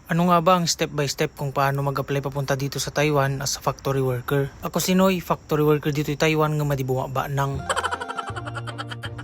Ano nga ba ang step by step kung paano mag-apply papunta dito sa Taiwan as a factory worker? Ako si Noy, factory worker dito sa Taiwan nga madibuwa ba nang.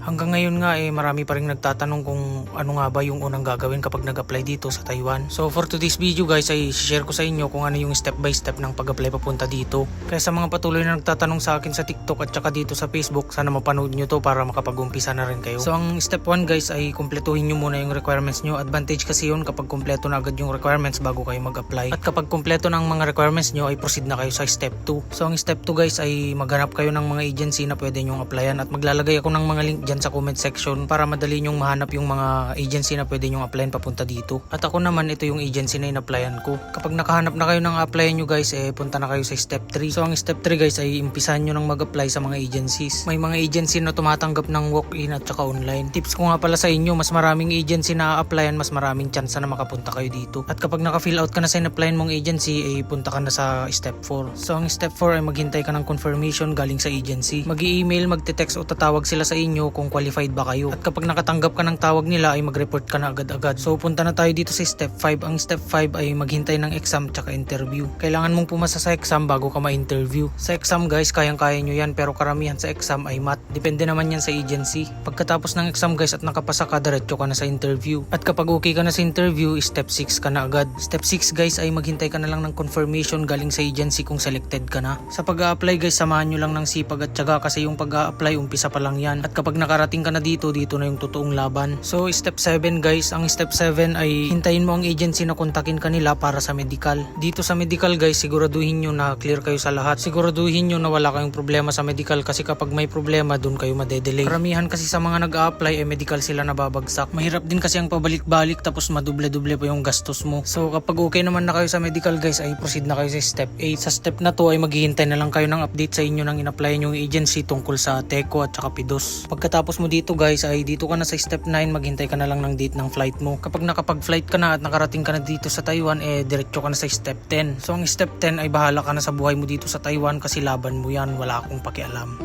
Hanggang ngayon nga marami pa rin nagtatanong kung ano nga ba yung unang gagawin kapag nag-apply dito sa Taiwan. So for today's video guys ay share ko sa inyo kung ano yung step by step ng pag-apply papunta dito. Kaya sa mga patuloy na nagtatanong sa akin sa TikTok at saka dito sa Facebook, sana mapanood nyo to para makapag-umpisa na rin kayo. So ang step 1 guys ay kumpletuhin nyo muna yung requirements nyo. Advantage kasi yun kapag kumpleto na agad yung requirements bago kayo mag-apply. At kapag kumpleto ng mga requirements nyo ay proceed na kayo sa step 2. So ang step 2 guys ay maghanap kayo ng mga agency na pwede nyong applyan at maglalagay ako ng mga link dyan sa comment section para madali nyong mahanap yung mga agency na pwede nyong applyan papunta dito. At ako naman ito yung agency na in-applyan ko. Kapag nakahanap na kayo ng applyan nyo guys punta na kayo sa step 3. So ang step 3 guys ay umpisahan nyo ng mag-apply sa mga agencies. May mga agency na tumatanggap ng walk-in at saka online. Tips ko nga pala sa inyo, mas maraming agency na applyan, mas maraming chance na makapunta kayo dito. At kapag naka-fill out ka na sa in-applyan mong agency punta ka na sa step 4. So ang step 4 ay maghintay ka ng confirmation galing sa agency. Mag-i-email, magte-text o tatawag sila sa inyo kung qualified ba kayo. At kapag nakatanggap ka ng tawag nila ay mag-report ka na agad-agad. So punta na tayo dito sa step 5. Ang step 5 ay maghintay ng exam tsaka interview. Kailangan mong pumasa sa exam bago ka ma-interview. Sa exam guys, kayang-kaya nyo yan, pero karamihan sa exam ay math. Depende naman yan sa agency. Pagkatapos ng exam guys at nakapasa ka, diretso ka na sa interview. At kapag okay ka na sa interview, step 6 ka na agad. Step 6 guys ay maghintay ka na lang ng confirmation galing sa agency kung selected ka na. Sa pag-a-apply guys, samahan nyo lang ng sipag at tiyaga kasi yung pag-a-apply umpisa pa lang yan. At kapag nakarating ka na dito na yung totoong laban. So step 7 guys, ang step 7 ay hintayin mo ang agency na kontakin kanila para sa medical. Dito sa medical guys, siguraduhin nyo na clear kayo sa lahat. Siguraduhin nyo na wala kayong problema sa medical kasi kapag may problema dun kayo madedelay. Karamihan kasi sa mga nag-a-apply medical sila nababagsak. Mahirap din kasi ang pabalik-balik tapos maduble-duble pa yung gastos mo. So kapag okay naman na kayo sa medical guys ay proceed na kayo sa step 8. Sa step na to ay maghihintay na lang kayo ng update sa inyo ng in-applyan yung agency tungkol sa TECO at saka PIDOS. Pagkatapos mo dito guys ay dito ka na sa step 9, maghintay ka na lang ng date ng flight mo. Kapag nakapag-flight ka na at nakarating ka na dito sa Taiwan diretso ka na sa step 10. So ang step 10 ay bahala ka na sa buhay mo dito sa Taiwan kasi laban mo yan, wala akong pakialam.